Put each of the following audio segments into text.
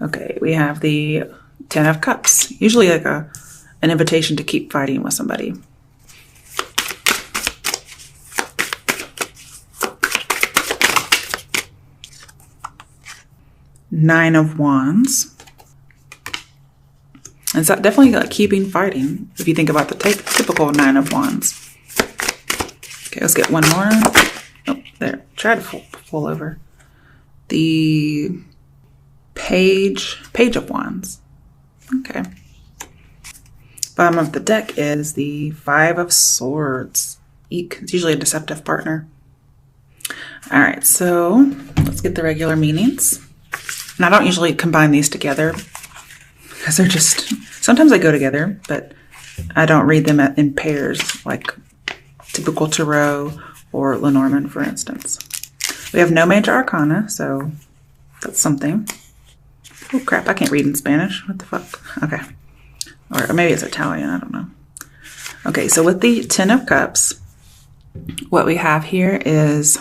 Okay, we have the Ten of Cups. Usually like an invitation to keep fighting with somebody. Nine of Wands. It's definitely like keeping fighting if you think about the typical Nine of Wands. Okay, let's get one more. Oh, there. Try to pull over. The Page of Wands. Okay. Bottom of the deck is the Five of Swords. Eek. It's usually a deceptive partner. All right, so let's get the regular meanings. And I don't usually combine these together because they're just, sometimes they go together, but I don't read them in pairs like typical Tarot or Lenormand, for instance. We have no major arcana, so that's something. Oh crap, I can't read in Spanish. What the fuck? Okay. Or maybe it's Italian, I don't know. Okay, so with the Ten of Cups, what we have here is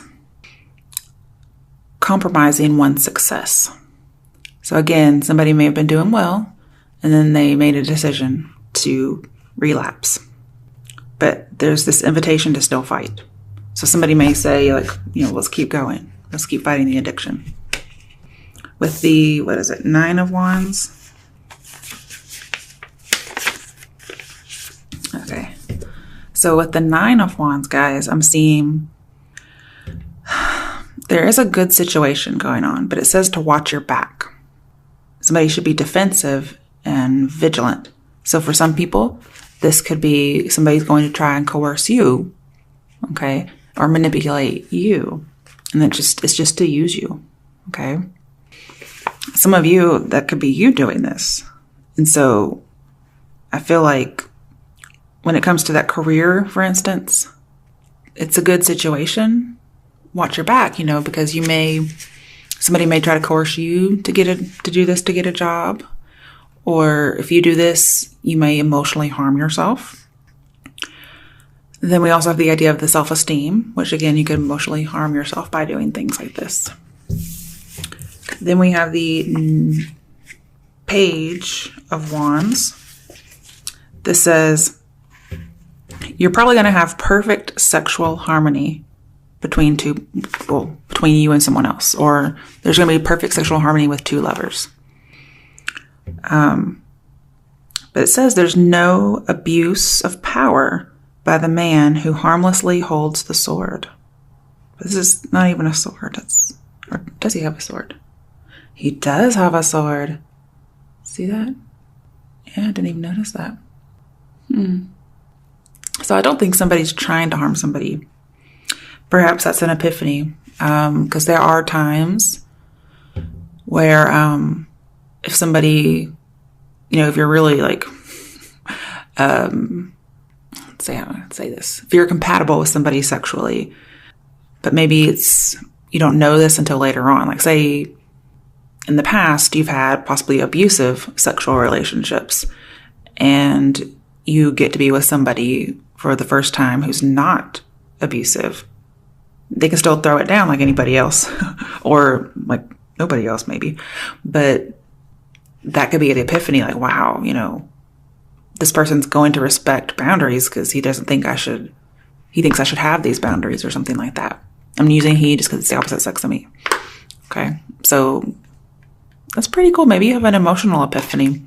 compromising one's success. So again, somebody may have been doing well, and then they made a decision to relapse. But there's this invitation to still fight. So somebody may say, like, let's keep going. Let's keep fighting the addiction. With the, what is it, Nine of Wands? Okay. So with the Nine of Wands, guys, I'm seeing there is a good situation going on, but it says to watch your back. Somebody should be defensive and vigilant. So for some people, this could be somebody's going to try and coerce you, okay, or manipulate you. And it's just to use you, okay? Some of you, that could be you doing this. And so I feel like when it comes to that career, for instance, it's a good situation. Watch your back, because somebody may try to coerce you to get a job. Or if you do this, you may emotionally harm yourself. Then we also have the idea of the self-esteem, which again, you could emotionally harm yourself by doing things like this. Then we have the Page of Wands. This says, you're probably going to have perfect sexual harmony between you and someone else, or there's going to be perfect sexual harmony with two lovers. But it says there's no abuse of power by the man who harmlessly holds the sword. But this is not even a sword. Or does he have a sword? He does have a sword. See that? Yeah, I didn't even notice that. So I don't think somebody's trying to harm somebody. Perhaps that's an epiphany, because there are times where if somebody, if you're really like, let's say this, if you're compatible with somebody sexually, but maybe you don't know this until later on. Like say in the past, you've had possibly abusive sexual relationships and you get to be with somebody for the first time who's not abusive. They can still throw it down like anybody else or like nobody else maybe. But that could be an epiphany, like, wow, this person's going to respect boundaries because he thinks I should have these boundaries or something like that. I'm using he just because it's the opposite sex of me. Okay. So that's pretty cool. Maybe you have an emotional epiphany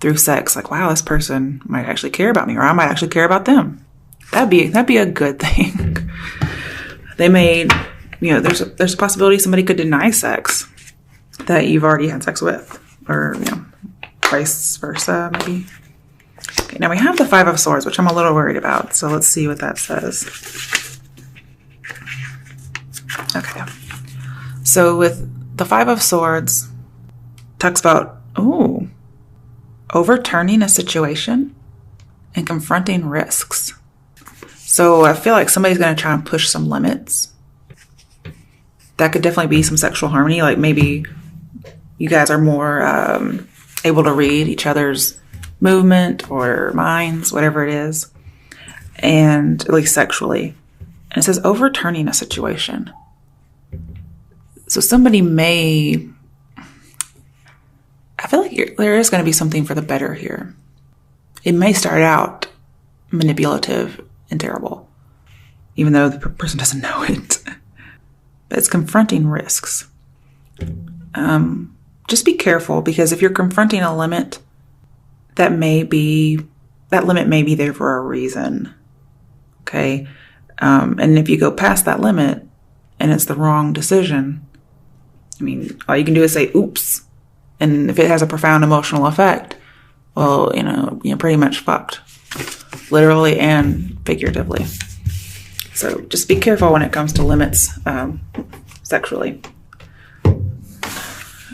through sex. Like, wow, this person might actually care about me, or I might actually care about them. That'd be a good thing. They may, there's a possibility somebody could deny sex that you've already had sex with, or, vice versa, maybe. Okay, now we have the Five of Swords, which I'm a little worried about. So let's see what that says. Okay. So with the Five of Swords, talks about, overturning a situation and confronting risks. So I feel like somebody's going to try and push some limits. That could definitely be some sexual harmony. Like maybe you guys are more able to read each other's movement or minds, whatever it is, and at least sexually. And it says overturning a situation. So somebody may, feel like there is going to be something for the better here. It may start out manipulative and terrible, even though the person doesn't know it. But it's confronting risks. Just be careful, because if you're confronting a limit, that limit may be there for a reason. Okay? And if you go past that limit and it's the wrong decision, I mean, all you can do is say, oops. And if it has a profound emotional effect, well, you're pretty much fucked. Literally and figuratively. So just be careful when it comes to limits sexually.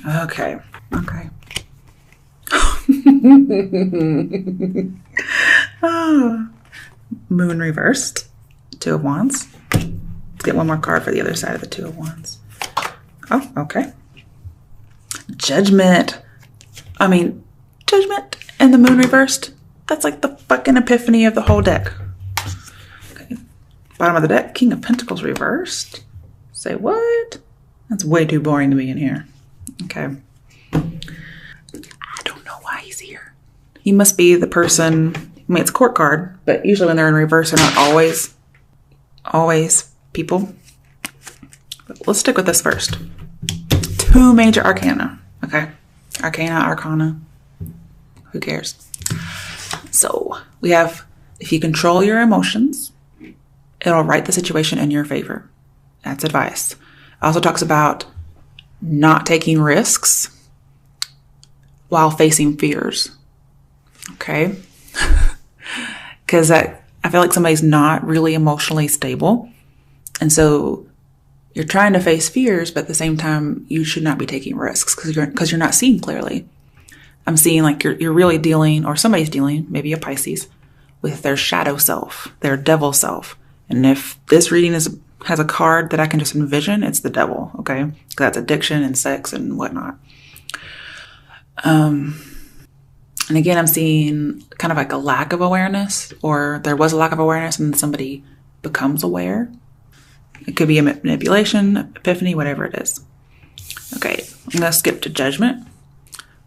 Okay. Moon reversed. Two of Wands. Let's get one more card for the other side of the Two of Wands. Oh, okay. Judgment. Judgment and the Moon reversed. That's like the fucking epiphany of the whole deck. Okay. Bottom of the deck, King of Pentacles reversed. Say what? That's way too boring to be in here. Okay. I don't know why he's here. He must be the person. It's a court card, but usually when they're in reverse, they're not always people. But let's stick with this first. Two major arcana. Okay. Arcana. Who cares? So we have, if you control your emotions, it'll right the situation in your favor. That's advice. It also talks about not taking risks while facing fears. Okay? Because I feel like somebody's not really emotionally stable. And so you're trying to face fears, but at the same time, you should not be taking risks because you're not seeing clearly. I'm seeing like you're really dealing, or somebody's dealing, maybe a Pisces, with their shadow self, their devil self. And if this reading has a card that I can just envision, it's the devil, okay? Because that's addiction and sex and whatnot. And again, I'm seeing kind of like a lack of awareness, or there was a lack of awareness and then somebody becomes aware. It could be a manipulation, epiphany, whatever it is. Okay, I'm going to skip to Judgment.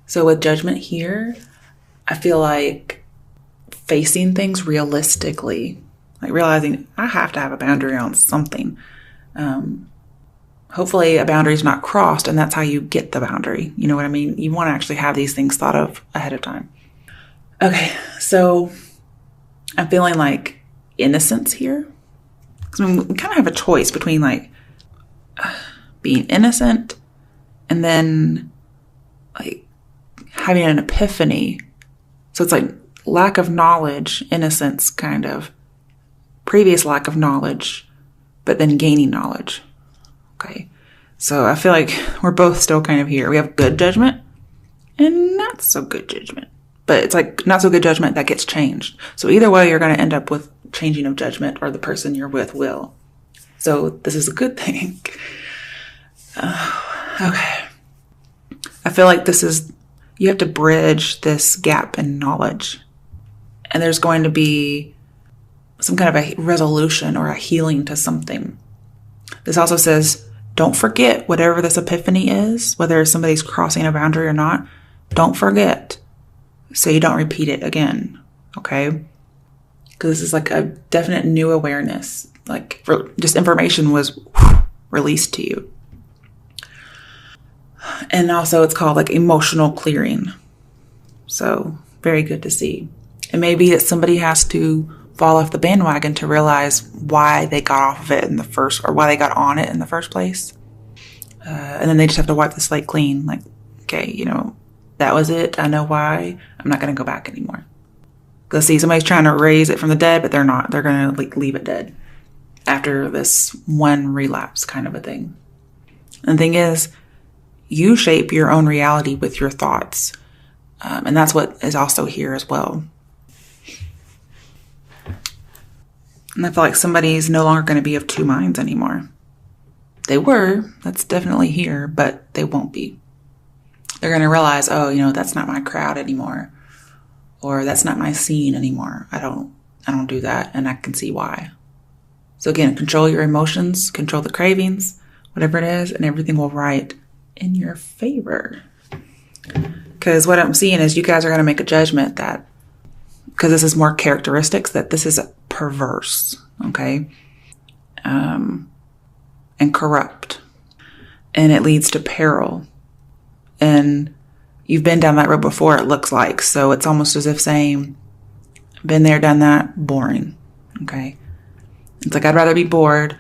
So with Judgment here, I feel like facing things realistically, like realizing I have to have a boundary on something. Hopefully a boundary is not crossed, and that's how you get the boundary. You know what I mean? You want to actually have these things thought of ahead of time. Okay, so I'm feeling like innocence here. Because we kind of have a choice between like being innocent and then like having an epiphany. So it's like lack of knowledge, innocence kind of, previous lack of knowledge, but then gaining knowledge. Okay. So I feel like we're both still kind of here. We have good judgment and not so good judgment. But it's like not so good judgment that gets changed. So either way, you're going to end up with changing of judgment, or the person you're with will. So this is a good thing. Okay. I feel like you have to bridge this gap in knowledge. And there's going to be some kind of a resolution or a healing to something. This also says, don't forget whatever this epiphany is, whether somebody's crossing a boundary or not, don't forget. So you don't repeat it again. Okay? Because this is like a definite new awareness. Like just information was released to you. And also it's called like emotional clearing. So very good to see. It may be that somebody has to fall off the bandwagon to realize why they got off of it in the first, or why they got on it in the first place. And then they just have to wipe the slate clean. Like, okay, that was it. I know why. I'm not going to go back anymore. Because see, somebody's trying to raise it from the dead, but they're not. They're going to like leave it dead after this one relapse kind of a thing. And the thing is, you shape your own reality with your thoughts. And that's what is also here as well. And I feel like somebody's no longer going to be of two minds anymore. They were. That's definitely here, but they won't be. They're going to realize, that's not my crowd anymore. Or that's not my scene anymore. I don't do that, and I can see why. So again, control your emotions, control the cravings, whatever it is, and everything will right in your favor. Because what I'm seeing is you guys are going to make a judgment that, because this is more characteristics, that this is perverse, okay? And corrupt. And it leads to peril. And you've been down that road before, it looks like. So it's almost as if saying, been there, done that, boring, okay? It's like, I'd rather be bored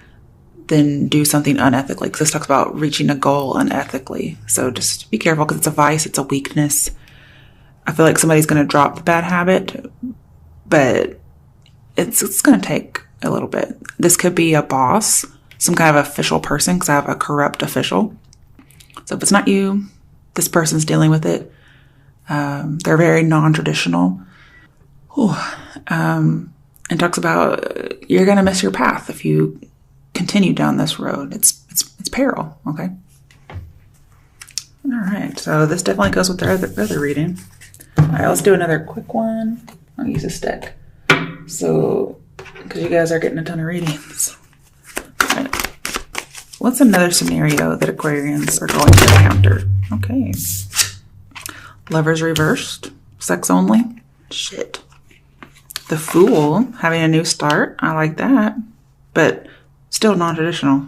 than do something unethically. Because this talks about reaching a goal unethically. So just be careful, because it's a vice, it's a weakness. I feel like somebody's going to drop the bad habit, but it's going to take a little bit. This could be a boss, some kind of official person, because I have a corrupt official. So if it's not you, this person's dealing with it. They're very non-traditional. And talks about you're going to miss your path if you continue down this road. It's peril, okay? All right, so this definitely goes with their other reading. All right, let's do another quick one. I'll use a stick. So, because you guys are getting a ton of readings. All right. What's another scenario that Aquarians are going to encounter? Okay. Lovers reversed. Sex only. Shit. The Fool. Having a new start. I like that. But still non-traditional.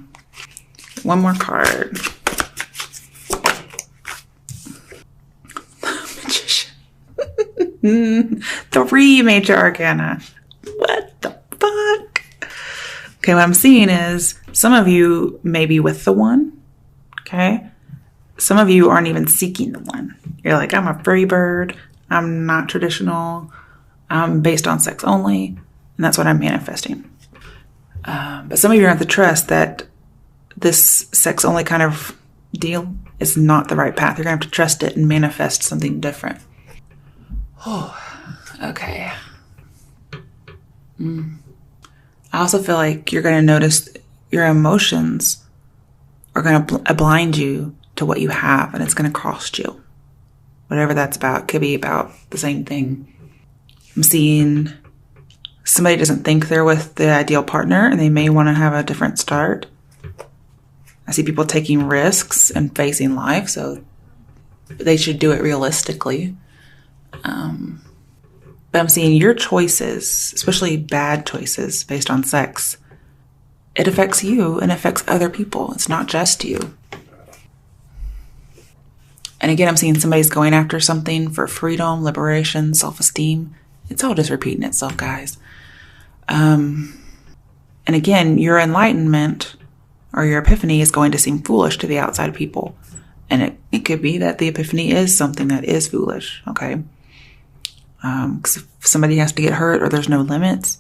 One more card. The Magician. 3 major arcana. What the fuck? Okay, what I'm seeing is some of you may be with the one. Okay? Some of you aren't even seeking the one. You're like, I'm a free bird. I'm not traditional. I'm based on sex only. And that's what I'm manifesting. But some of you have to trust that this sex only kind of deal is not the right path. You're going to have to trust it and manifest something different. Oh, okay. I also feel like you're going to notice your emotions are going to blind you to what you have, and it's going to cost you. Whatever that's about. Could be about the same thing. I'm seeing somebody doesn't think they're with the ideal partner, and they may want to have a different start. I see people taking risks and facing life, so they should do it realistically. But I'm seeing your choices, especially bad choices based on sex, it affects you and affects other people. It's not just you. And again, I'm seeing somebody's going after something for freedom, liberation, self-esteem. It's all just repeating itself, guys. And again, your enlightenment or your epiphany is going to seem foolish to the outside people. And it could be that the epiphany is something that is foolish, okay? Because if somebody has to get hurt or there's no limits,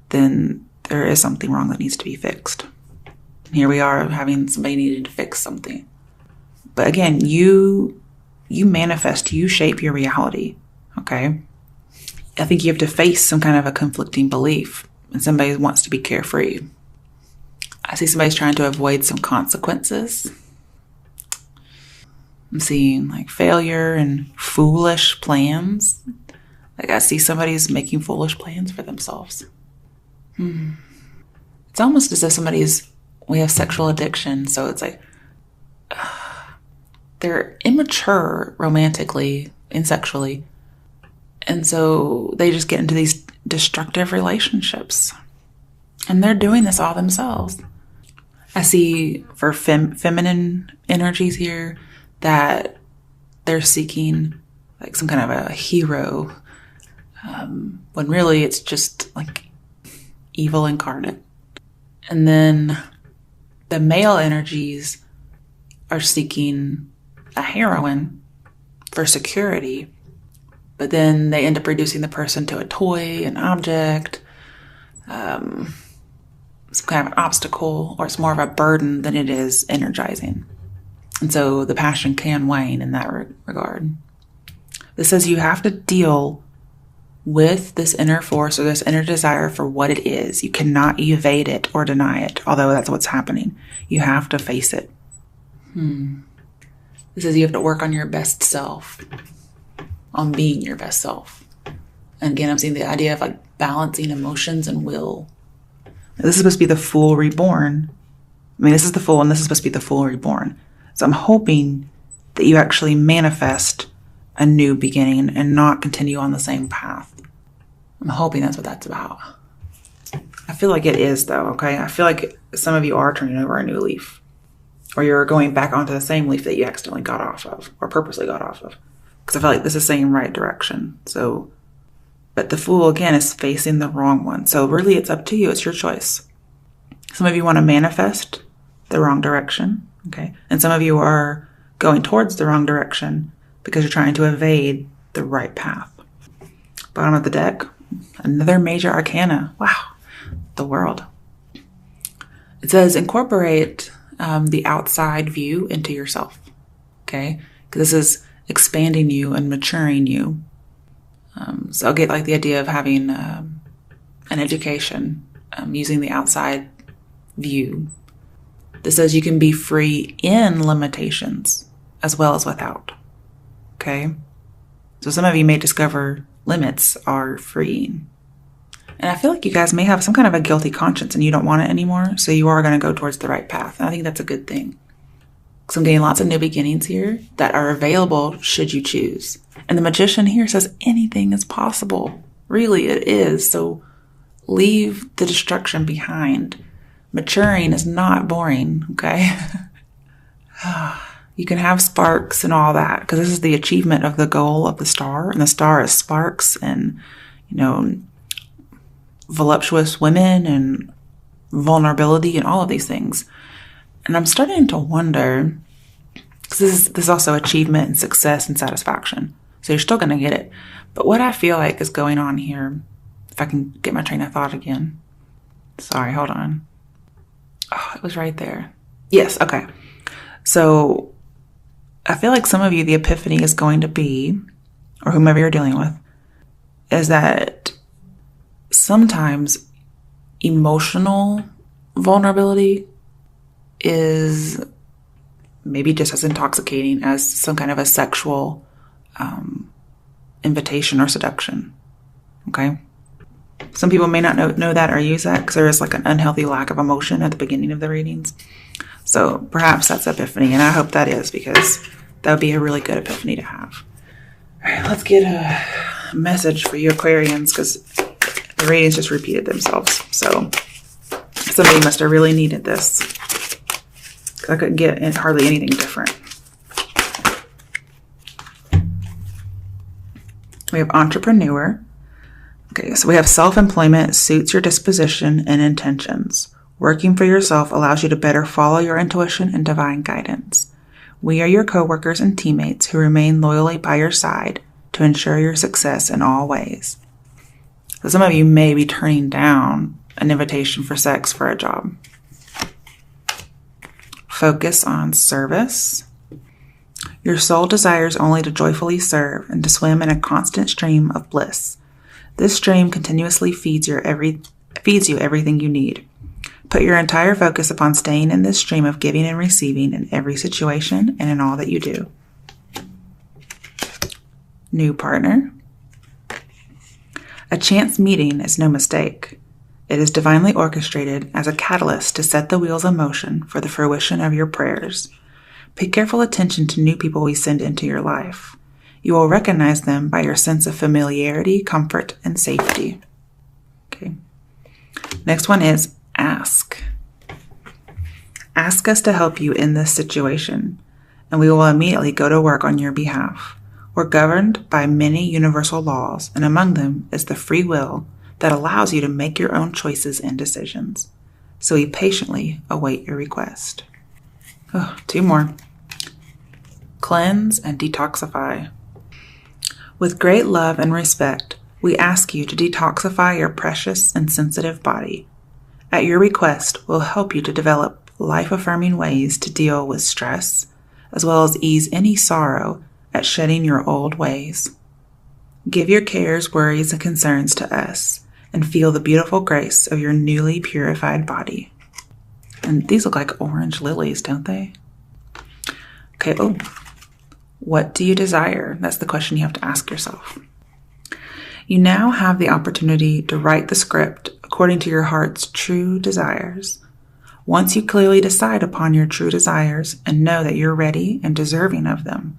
then there is something wrong that needs to be fixed. And here we are having somebody needed to fix something. But again, you manifest, you shape your reality, okay? I think you have to face some kind of a conflicting belief, and somebody wants to be carefree. I see somebody's trying to avoid some consequences. I'm seeing like failure and foolish plans. Like I see somebody's making foolish plans for themselves. It's almost as if we have sexual addiction, so it's like they're immature romantically and sexually. And so they just get into these destructive relationships. And they're doing this all themselves. I see for feminine energies here that they're seeking like some kind of a hero. When really it's just like evil incarnate. And then the male energies are seeking a heroine for security. But then they end up reducing the person to a toy, an object, some kind of an obstacle, or it's more of a burden than it is energizing. And so the passion can wane in that regard. This says you have to deal with this inner force or this inner desire for what it is. You cannot evade it or deny it, although that's what's happening. You have to face it. This says you have to work on your best self. On being your best self. And again, I'm seeing the idea of like balancing emotions and will. This is supposed to be the Fool reborn. I mean, this is the Fool and this is supposed to be the Fool reborn. So I'm hoping that you actually manifest a new beginning and not continue on the same path. I'm hoping that's what that's about. I feel like it is, though, okay? I feel like some of you are turning over a new leaf, or you're going back onto the same leaf that you accidentally got off of or purposely got off of, because I feel like this is saying right direction. So, but the Fool, again, is facing the wrong one. So really, it's up to you. It's your choice. Some of you want to manifest the wrong direction, okay? And some of you are going towards the wrong direction because you're trying to evade the right path. Bottom of the deck, another major arcana. Wow, the World. It says incorporate the outside view into yourself, okay? Because this is expanding you and maturing you. So I'll get like the idea of having an education, using the outside view. This says you can be free in limitations as well as without, okay? So some of you may discover limits are freeing. And I feel like you guys may have some kind of a guilty conscience and you don't want it anymore. So you are going to go towards the right path. And I think that's a good thing. So I'm getting lots of new beginnings here that are available should you choose. And the Magician here says anything is possible. Really, it is. So leave the destruction behind. Maturing is not boring, okay? You can have sparks and all that because this is the achievement of the goal of the star. And the star is sparks and, voluptuous women and vulnerability and all of these things. And I'm starting to wonder, because this is also achievement and success and satisfaction. So you're still going to get it. But what I feel like is going on here, if I can get my train of thought again. Sorry, hold on. Oh, it was right there. Yes, okay. So I feel like some of you, the epiphany is going to be, or whomever you're dealing with, is that sometimes emotional vulnerability is maybe just as intoxicating as some kind of a sexual invitation or seduction. Okay? Some people may not know that or use that because there is like an unhealthy lack of emotion at the beginning of the readings. So perhaps that's epiphany, and I hope that is because that would be a really good epiphany to have. All right, let's get a message for you Aquarians because the readings just repeated themselves. So somebody must have really needed this. I couldn't get hardly anything different. We have entrepreneur. Okay, so we have self-employment suits your disposition and intentions. Working for yourself allows you to better follow your intuition and divine guidance. We are your co-workers and teammates who remain loyally by your side to ensure your success in all ways. So some of you may be turning down an invitation for sex for a job. Focus on service. Your soul desires only to joyfully serve and to swim in a constant stream of bliss. This stream continuously feeds you everything you need. Put your entire focus upon staying in this stream of giving and receiving in every situation and in all that you do. New partner. A chance meeting is no mistake. It is divinely orchestrated as a catalyst to set the wheels in motion for the fruition of your prayers. Pay careful attention to new people we send into your life. You will recognize them by your sense of familiarity, comfort, and safety. Okay. Next one is ask. Ask us to help you in this situation, and we will immediately go to work on your behalf. We're governed by many universal laws, and among them is the free will that allows you to make your own choices and decisions. So we patiently await your request. Oh, two more. Cleanse and detoxify. With great love and respect, we ask you to detoxify your precious and sensitive body. At your request, we'll help you to develop life-affirming ways to deal with stress, as well as ease any sorrow at shedding your old ways. Give your cares, worries, and concerns to us, and feel the beautiful grace of your newly purified body. And these look like orange lilies, don't they? Okay, what do you desire? That's the question you have to ask yourself. You now have the opportunity to write the script according to your heart's true desires. Once you clearly decide upon your true desires and know that you're ready and deserving of them,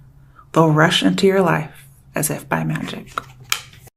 they'll rush into your life as if by magic.